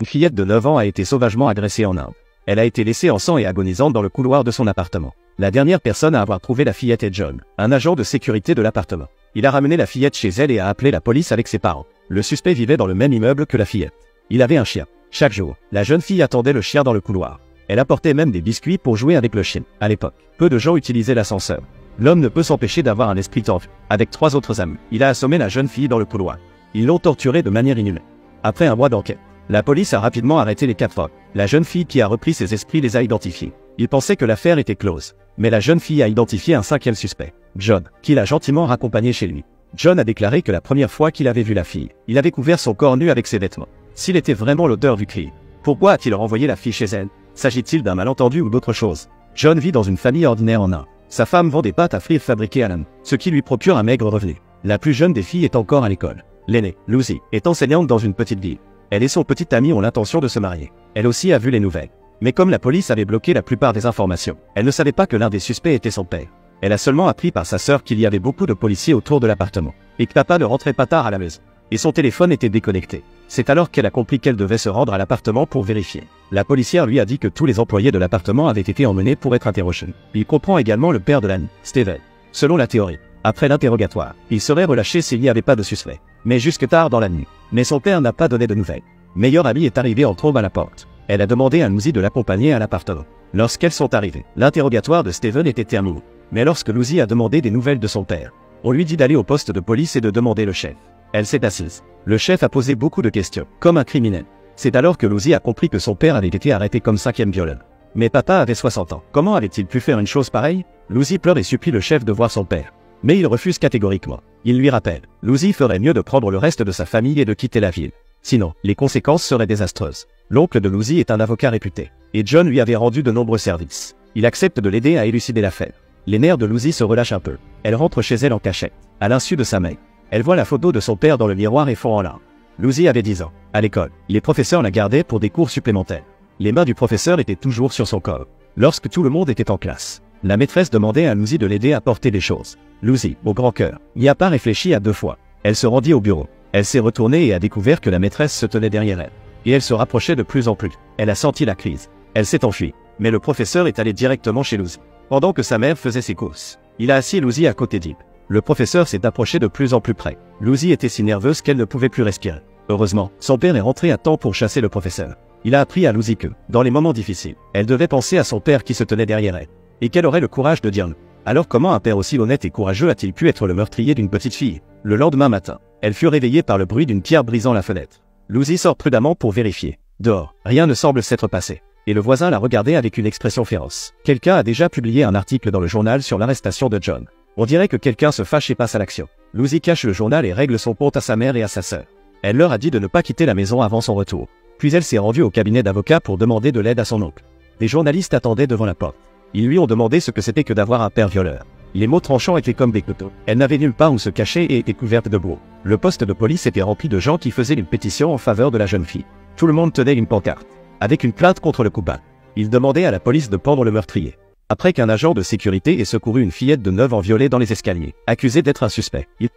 Une fillette de 9 ans a été sauvagement agressée en Inde. Elle a été laissée en sang et agonisante dans le couloir de son appartement. La dernière personne à avoir trouvé la fillette est John, un agent de sécurité de l'appartement. Il a ramené la fillette chez elle et a appelé la police avec ses parents. Le suspect vivait dans le même immeuble que la fillette. Il avait un chien. Chaque jour, la jeune fille attendait le chien dans le couloir. Elle apportait même des biscuits pour jouer avec le chien. À l'époque, peu de gens utilisaient l'ascenseur. L'homme ne peut s'empêcher d'avoir un esprit tordu. Avec 3 autres amis, il a assommé la jeune fille dans le couloir. Ils l'ont torturée de manière inhumaine. Après un mois d'enquête, la police a rapidement arrêté les 4 hommes. La jeune fille qui a repris ses esprits les a identifiés. Ils pensaient que l'affaire était close. Mais la jeune fille a identifié un 5e suspect, John, qui l'a gentiment raccompagné chez lui. John a déclaré que la première fois qu'il avait vu la fille, il avait couvert son corps nu avec ses vêtements. S'il était vraiment l'auteur du crime, pourquoi a-t-il renvoyé la fille chez elle? S'agit-il d'un malentendu ou d'autre chose? John vit dans une famille ordinaire en Inde. Sa femme vend des pâtes à frire fabriquées à l'Inde, ce qui lui procure un maigre revenu. La plus jeune des filles est encore à l'école. L'aînée, Lucy, est enseignante dans une petite ville. Elle et son petit ami ont l'intention de se marier. Elle aussi a vu les nouvelles. Mais comme la police avait bloqué la plupart des informations, elle ne savait pas que l'un des suspects était son père. Elle a seulement appris par sa sœur qu'il y avait beaucoup de policiers autour de l'appartement, et que papa ne rentrait pas tard à la maison. Et son téléphone était déconnecté. C'est alors qu'elle a compris qu'elle devait se rendre à l'appartement pour vérifier. La policière lui a dit que tous les employés de l'appartement avaient été emmenés pour être interrogés. Il comprend également le père de l'âne, Steven. Selon la théorie, après l'interrogatoire, il serait relâché s'il n'y avait pas de suspect. Mais jusque tard dans la nuit. Mais son père n'a pas donné de nouvelles. Meilleur ami est arrivé en trombe à la porte. Elle a demandé à Lucy de l'accompagner à l'appartement. Lorsqu'elles sont arrivées, l'interrogatoire de Steven était terminé. Mais lorsque Lucy a demandé des nouvelles de son père, on lui dit d'aller au poste de police et de demander le chef. Elle s'est assise. Le chef a posé beaucoup de questions, comme un criminel. C'est alors que Lucy a compris que son père avait été arrêté comme 5e violeur. Mais papa avait 60 ans. Comment avait-il pu faire une chose pareille? Lucy pleure et supplie le chef de voir son père. Mais il refuse catégoriquement. Il lui rappelle, Lucy ferait mieux de prendre le reste de sa famille et de quitter la ville. Sinon, les conséquences seraient désastreuses. L'oncle de Lucy est un avocat réputé, et John lui avait rendu de nombreux services. Il accepte de l'aider à élucider l'affaire. Les nerfs de Lucy se relâchent un peu. Elle rentre chez elle en cachette, à l'insu de sa mère. Elle voit la photo de son père dans le miroir et fond en larmes. Lucy avait 10 ans. À l'école, les professeurs la gardaient pour des cours supplémentaires. Les mains du professeur étaient toujours sur son corps. Lorsque tout le monde était en classe, la maîtresse demandait à Lucy de l'aider à porter des choses. Lucy, au grand cœur, n'y a pas réfléchi à 2 fois. Elle se rendit au bureau. Elle s'est retournée et a découvert que la maîtresse se tenait derrière elle. Et elle se rapprochait de plus en plus. Elle a senti la crise. Elle s'est enfuie. Mais le professeur est allé directement chez Lucy. Pendant que sa mère faisait ses courses, il a assis Lucy à côté d'elle. Le professeur s'est approché de plus en plus près. Lucy était si nerveuse qu'elle ne pouvait plus respirer. Heureusement, son père est rentré à temps pour chasser le professeur. Il a appris à Lucy que, dans les moments difficiles, elle devait penser à son père qui se tenait derrière elle. Et qu'elle aurait le courage de dire non. Alors comment un père aussi honnête et courageux a-t-il pu être le meurtrier d'une petite fille? Le lendemain matin, elle fut réveillée par le bruit d'une pierre brisant la fenêtre. Lucy sort prudemment pour vérifier. Dehors, rien ne semble s'être passé. Et le voisin la regardait avec une expression féroce. Quelqu'un a déjà publié un article dans le journal sur l'arrestation de John. On dirait que quelqu'un se fâche et passe à l'action. Lucy cache le journal et règle son compte à sa mère et à sa sœur. Elle leur a dit de ne pas quitter la maison avant son retour. Puis elle s'est rendue au cabinet d'avocat pour demander de l'aide à son oncle. Des journalistes attendaient devant la porte. Ils lui ont demandé ce que c'était que d'avoir un père violeur. Les mots tranchants étaient comme des couteaux. Elle n'avait nulle part où se cacher et était couverte de boue. Le poste de police était rempli de gens qui faisaient une pétition en faveur de la jeune fille. Tout le monde tenait une pancarte, avec une plainte contre le coupable. Ils demandaient à la police de prendre le meurtrier. Après qu'un agent de sécurité ait secouru une fillette de 9 ans violée dans les escaliers, accusée d'être un suspect, il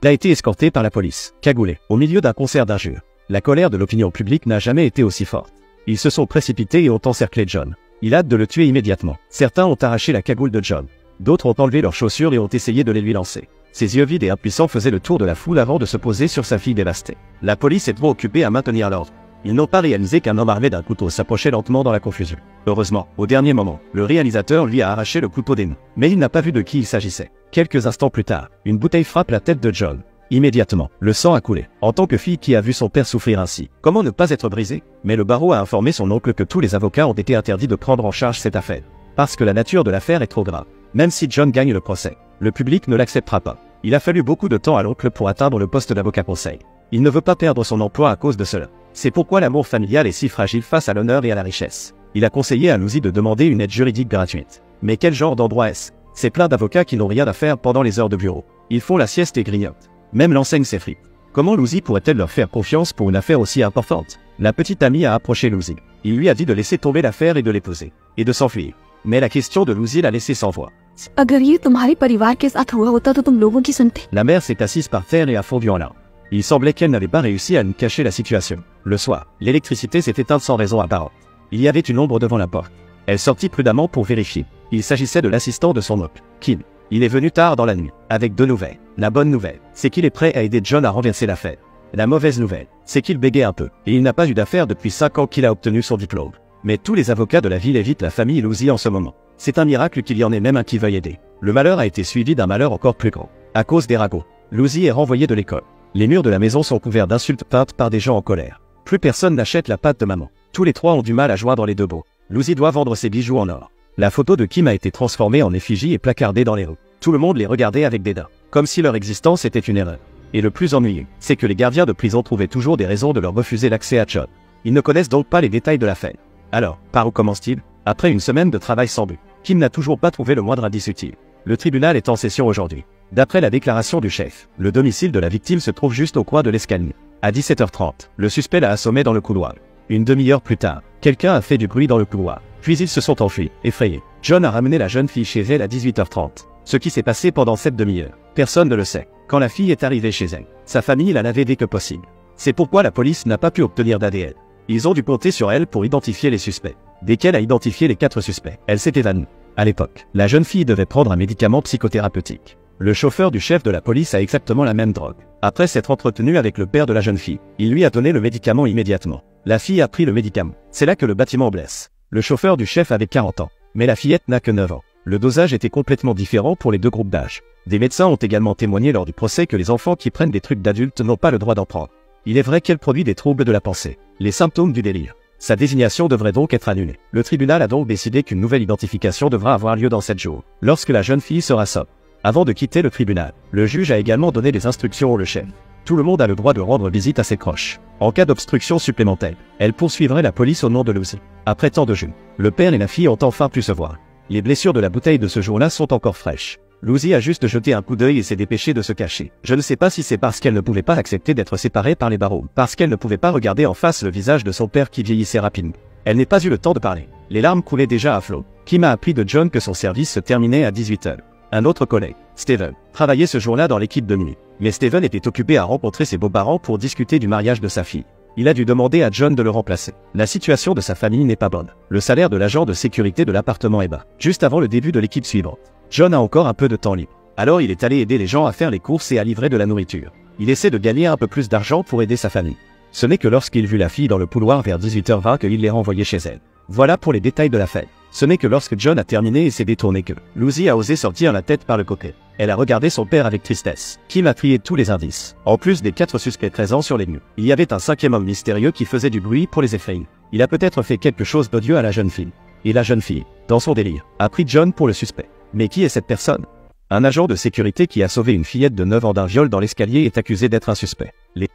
a été escorté par la police, cagoulé, au milieu d'un concert d'injures. La colère de l'opinion publique n'a jamais été aussi forte. Ils se sont précipités et ont encerclé John. Il hâte de le tuer immédiatement. Certains ont arraché la cagoule de John. D'autres ont enlevé leurs chaussures et ont essayé de les lui lancer. Ses yeux vides et impuissants faisaient le tour de la foule avant de se poser sur sa fille dévastée. La police est trop occupée à maintenir l'ordre. Ils n'ont pas réalisé qu'un homme armé d'un couteau s'approchait lentement dans la confusion. Heureusement, au dernier moment, le réalisateur lui a arraché le couteau des mains. Mais il n'a pas vu de qui il s'agissait. Quelques instants plus tard, une bouteille frappe la tête de John. Immédiatement, le sang a coulé. En tant que fille qui a vu son père souffrir ainsi, comment ne pas être brisée? Mais le barreau a informé son oncle que tous les avocats ont été interdits de prendre en charge cette affaire. Parce que la nature de l'affaire est trop grave. Même si John gagne le procès, le public ne l'acceptera pas. Il a fallu beaucoup de temps à l'oncle pour atteindre le poste d'avocat conseil. Il ne veut pas perdre son emploi à cause de cela. C'est pourquoi l'amour familial est si fragile face à l'honneur et à la richesse. Il a conseillé à Lucy de demander une aide juridique gratuite. Mais quel genre d'endroit est-ce? C'est plein d'avocats qui n'ont rien à faire pendant les heures de bureau. Ils font la sieste et grignotent. Même l'enseigne s'effrite. Comment Lucy pourrait-elle leur faire confiance pour une affaire aussi importante? La petite amie a approché Lucy. Il lui a dit de laisser tomber l'affaire et de l'épouser. Et de s'enfuir. Mais la question de Lucy l'a laissé sans voix. अगर ये तुम्हारे परिवार के साथ हुआ होता तो तुम लोगों की सुनते? La mère s'est assise par terre et a fondu en larmes. Il semblait qu'elle n'avait pas réussi à nous cacher la situation. Le soir, l'électricité s'est éteinte sans raison apparente. Il y avait une ombre devant la porte. Elle sortit prudemment pour vérifier. Il s'agissait de l'assistant de son oncle, Kim. Il est venu tard dans la nuit, avec 2 nouvelles. La bonne nouvelle, c'est qu'il est prêt à aider John à renverser l'affaire. La mauvaise nouvelle, c'est qu'il bégait un peu, et il n'a pas eu d'affaire depuis 5 ans qu'il a obtenu son diplôme. Mais tous les avocats de la ville évitent la famille Lucy en ce moment. C'est un miracle qu'il y en ait même un qui veuille aider. Le malheur a été suivi d'un malheur encore plus grand. À cause des ragots, Lucy est renvoyée de l'école. Les murs de la maison sont couverts d'insultes peintes par des gens en colère. Plus personne n'achète la pâte de maman. Tous les 3 ont du mal à joindre les 2 bouts. Lucy doit vendre ses bijoux en or. La photo de Kim a été transformée en effigie et placardée dans les rues. Tout le monde les regardait avec dédain, comme si leur existence était une erreur. Et le plus ennuyeux, c'est que les gardiens de prison trouvaient toujours des raisons de leur refuser l'accès à John. Ils ne connaissent donc pas les détails de l'affaire. Alors, par où commence-t-il? Après une semaine de travail sans but, Kim n'a toujours pas trouvé le moindre indice utile. Le tribunal est en session aujourd'hui. D'après la déclaration du chef, le domicile de la victime se trouve juste au coin de l'escalier. À 17h30, le suspect l'a assommé dans le couloir. Une demi-heure plus tard, quelqu'un a fait du bruit dans le couloir. Puis ils se sont enfuis, effrayés. John a ramené la jeune fille chez elle à 18h30. Ce qui s'est passé pendant cette demi-heure, personne ne le sait. Quand la fille est arrivée chez elle, sa famille la lavait dès que possible. C'est pourquoi la police n'a pas pu obtenir d'ADN. Ils ont dû compter sur elle pour identifier les suspects. Dès qu'elle a identifié les 4 suspects, elle s'est évanouie. À l'époque, la jeune fille devait prendre un médicament psychothérapeutique. Le chauffeur du chef de la police a exactement la même drogue. Après s'être entretenu avec le père de la jeune fille, il lui a donné le médicament immédiatement. La fille a pris le médicament. C'est là que le bâtiment blesse. Le chauffeur du chef avait 40 ans, mais la fillette n'a que 9 ans. Le dosage était complètement différent pour les 2 groupes d'âge. Des médecins ont également témoigné lors du procès que les enfants qui prennent des trucs d'adultes n'ont pas le droit d'en prendre. Il est vrai qu'elle produit des troubles de la pensée, les symptômes du délire. Sa désignation devrait donc être annulée. Le tribunal a donc décidé qu'une nouvelle identification devra avoir lieu dans 7 jours, lorsque la jeune fille sera sobre. Avant de quitter le tribunal, le juge a également donné des instructions au chef. Tout le monde a le droit de rendre visite à ses proches. En cas d'obstruction supplémentaire, elle poursuivrait la police au nom de Lucy. Après tant de jeux, le père et la fille ont enfin pu se voir. Les blessures de la bouteille de ce jour-là sont encore fraîches. Lucy a juste jeté un coup d'œil et s'est dépêchée de se cacher. Je ne sais pas si c'est parce qu'elle ne pouvait pas accepter d'être séparée par les barreaux, parce qu'elle ne pouvait pas regarder en face le visage de son père qui vieillissait rapidement. Elle n'a pas eu le temps de parler. Les larmes coulaient déjà à flot. Kim a appris de John que son service se terminait à 18h. Un autre collègue, Steven, travaillait ce jour-là dans l'équipe de nuit. Mais Steven était occupé à rencontrer ses beaux-parents pour discuter du mariage de sa fille. Il a dû demander à John de le remplacer. La situation de sa famille n'est pas bonne. Le salaire de l'agent de sécurité de l'appartement est bas. Juste avant le début de l'équipe suivante, John a encore un peu de temps libre. Alors il est allé aider les gens à faire les courses et à livrer de la nourriture. Il essaie de gagner un peu plus d'argent pour aider sa famille. Ce n'est que lorsqu'il vit la fille dans le couloir vers 18h20 qu'il l'est renvoyée chez elle. Voilà pour les détails de l'affaire. Ce n'est que lorsque John a terminé et s'est détourné que Lucy a osé sortir la tête par le côté. Elle a regardé son père avec tristesse. Kim a trié tous les indices. En plus des 4 suspects présents sur les murs, il y avait un 5e homme mystérieux qui faisait du bruit pour les effrayer. Il a peut-être fait quelque chose d'odieux à la jeune fille. Et la jeune fille, dans son délire, a pris John pour le suspect. Mais qui est cette personne? Un agent de sécurité qui a sauvé une fillette de 9 ans d'un viol dans l'escalier est accusé d'être un suspect. Les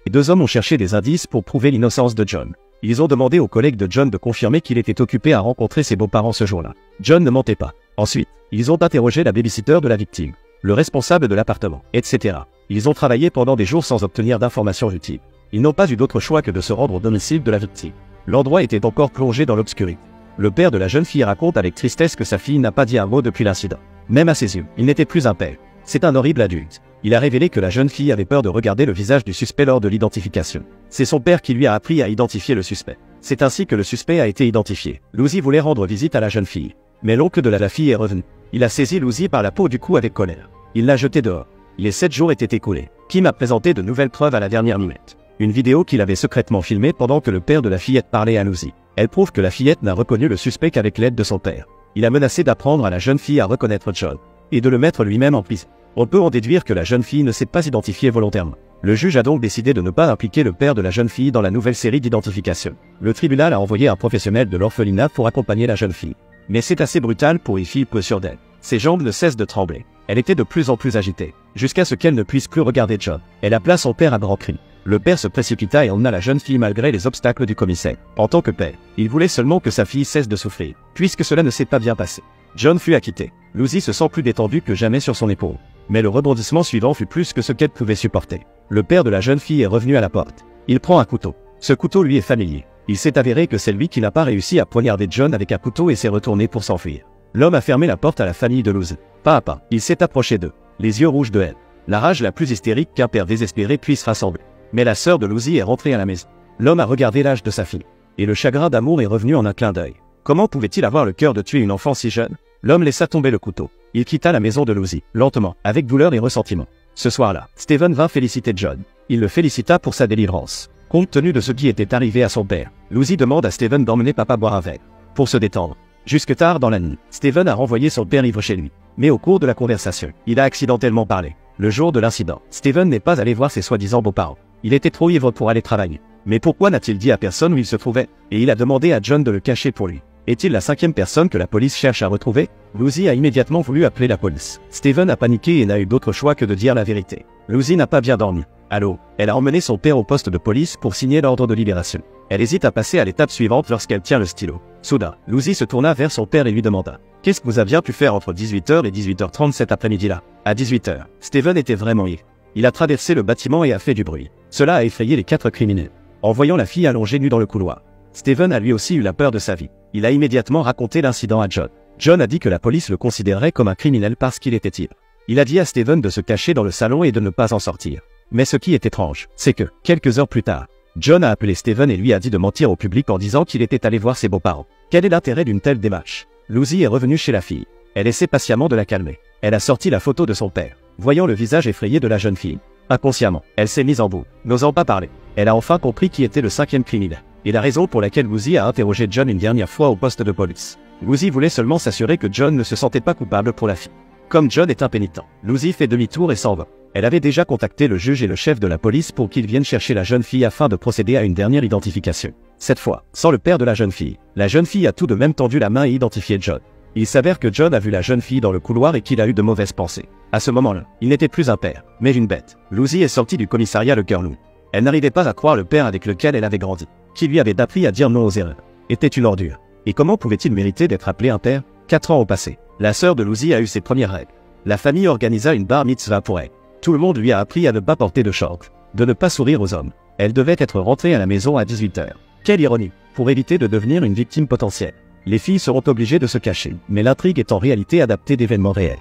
2 hommes ont cherché des indices pour prouver l'innocence de John. Ils ont demandé aux collègues de John de confirmer qu'il était occupé à rencontrer ses beaux-parents ce jour-là. John ne mentait pas. Ensuite, ils ont interrogé la babysitter de la victime, le responsable de l'appartement, etc. Ils ont travaillé pendant des jours sans obtenir d'informations utiles. Ils n'ont pas eu d'autre choix que de se rendre au domicile de la victime. L'endroit était encore plongé dans l'obscurité. Le père de la jeune fille raconte avec tristesse que sa fille n'a pas dit un mot depuis l'incident. Même à ses yeux, il n'était plus un père. C'est un horrible adulte. Il a révélé que la jeune fille avait peur de regarder le visage du suspect lors de l'identification. C'est son père qui lui a appris à identifier le suspect. C'est ainsi que le suspect a été identifié. Lucy voulait rendre visite à la jeune fille. Mais l'oncle de la fille est revenu. Il a saisi Lucy par la peau du cou avec colère. Il l'a jetée dehors. Les 7 jours étaient écoulés. Kim a présenté de nouvelles preuves à la dernière minute. Une vidéo qu'il avait secrètement filmée pendant que le père de la fillette parlait à Lucy. Elle prouve que la fillette n'a reconnu le suspect qu'avec l'aide de son père. Il a menacé d'apprendre à la jeune fille à reconnaître John et de le mettre lui-même en prison. On peut en déduire que la jeune fille ne s'est pas identifiée volontairement. Le juge a donc décidé de ne pas impliquer le père de la jeune fille dans la nouvelle série d'identification. Le tribunal a envoyé un professionnel de l'orphelinat pour accompagner la jeune fille. Mais c'est assez brutal pour y fille peu sûre d'elle. Ses jambes ne cessent de trembler. Elle était de plus en plus agitée, jusqu'à ce qu'elle ne puisse plus regarder John. Elle appela son père à grands cris. Le père se précipita et emmena la jeune fille malgré les obstacles du commissaire. En tant que père, il voulait seulement que sa fille cesse de souffrir, puisque cela ne s'est pas bien passé. John fut acquitté. Lucy se sent plus détendue que jamais sur son épaule. Mais le rebondissement suivant fut plus que ce qu'elle pouvait supporter. Le père de la jeune fille est revenu à la porte. Il prend un couteau. Ce couteau lui est familier. Il s'est avéré que c'est lui qui n'a pas réussi à poignarder John avec un couteau et s'est retourné pour s'enfuir. L'homme a fermé la porte à la famille de Lucy. Pas à pas, il s'est approché d'eux, les yeux rouges de haine. La rage la plus hystérique qu'un père désespéré puisse rassembler. Mais la sœur de Lucy est rentrée à la maison. L'homme a regardé l'âge de sa fille. Et le chagrin d'amour est revenu en un clin d'œil. Comment pouvait-il avoir le cœur de tuer une enfant si jeune? L'homme laissa tomber le couteau. Il quitta la maison de Lucy, lentement, avec douleur et ressentiment. Ce soir-là, Steven vint féliciter John. Il le félicita pour sa délivrance. Compte tenu de ce qui était arrivé à son père, Lucy demande à Steven d'emmener papa boire un verre. Pour se détendre. Jusque tard dans la nuit, Steven a renvoyé son père ivre chez lui. Mais au cours de la conversation, il a accidentellement parlé. Le jour de l'incident, Steven n'est pas allé voir ses soi-disant beaux-parents. Il était trop ivre pour aller travailler. Mais pourquoi n'a-t-il dit à personne où il se trouvait? Et il a demandé à John de le cacher pour lui. Est-il la 5e personne que la police cherche à retrouver? Lucy a immédiatement voulu appeler la police. Steven a paniqué et n'a eu d'autre choix que de dire la vérité. Lucy n'a pas bien dormi. Allô? Elle a emmené son père au poste de police pour signer l'ordre de libération. Elle hésite à passer à l'étape suivante lorsqu'elle tient le stylo. Soudain, Lucy se tourna vers son père et lui demanda: qu'est-ce que vous aviez pu faire entre 18h et 18h30 cet après-midi-là? À 18h, Steven était vraiment ivre. Il a traversé le bâtiment et a fait du bruit. Cela a effrayé les 4 criminels. En voyant la fille allongée nue dans le couloir, Steven a lui aussi eu la peur de sa vie. Il a immédiatement raconté l'incident à John. John a dit que la police le considérait comme un criminel parce qu'il était ivre. Il a dit à Steven de se cacher dans le salon et de ne pas en sortir. Mais ce qui est étrange, c'est que, quelques heures plus tard, John a appelé Steven et lui a dit de mentir au public en disant qu'il était allé voir ses beaux-parents. Quel est l'intérêt d'une telle démarche? Lucy est revenue chez la fille. Elle essaie patiemment de la calmer. Elle a sorti la photo de son père. Voyant le visage effrayé de la jeune fille, inconsciemment, elle s'est mise en boue, n'osant pas parler. Elle a enfin compris qui était le 5e criminel. Et la raison pour laquelle Lucy a interrogé John une dernière fois au poste de police. Lucy voulait seulement s'assurer que John ne se sentait pas coupable pour la fille. Comme John est impénitent, Lucy fait demi-tour et s'en va. Elle avait déjà contacté le juge et le chef de la police pour qu'ils viennent chercher la jeune fille afin de procéder à une dernière identification. Cette fois, sans le père de la jeune fille a tout de même tendu la main et identifié John. Il s'avère que John a vu la jeune fille dans le couloir et qu'il a eu de mauvaises pensées. À ce moment-là, il n'était plus un père, mais une bête. Lucy est sortie du commissariat le cœur lourd. Elle n'arrivait pas à croire le père avec lequel elle avait grandi, qui lui avait appris à dire non aux erreurs, était une ordure. Et comment pouvait-il mériter d'être appelé un père? 4 ans ont passé. La sœur de Lucy a eu ses premières règles. La famille organisa une bar mitzvah pour elle. Tout le monde lui a appris à ne pas porter de short, de ne pas sourire aux hommes. Elle devait être rentrée à la maison à 18h. Quelle ironie, pour éviter de devenir une victime potentielle. Les filles seront obligées de se cacher, mais l'intrigue est en réalité adaptée d'événements réels.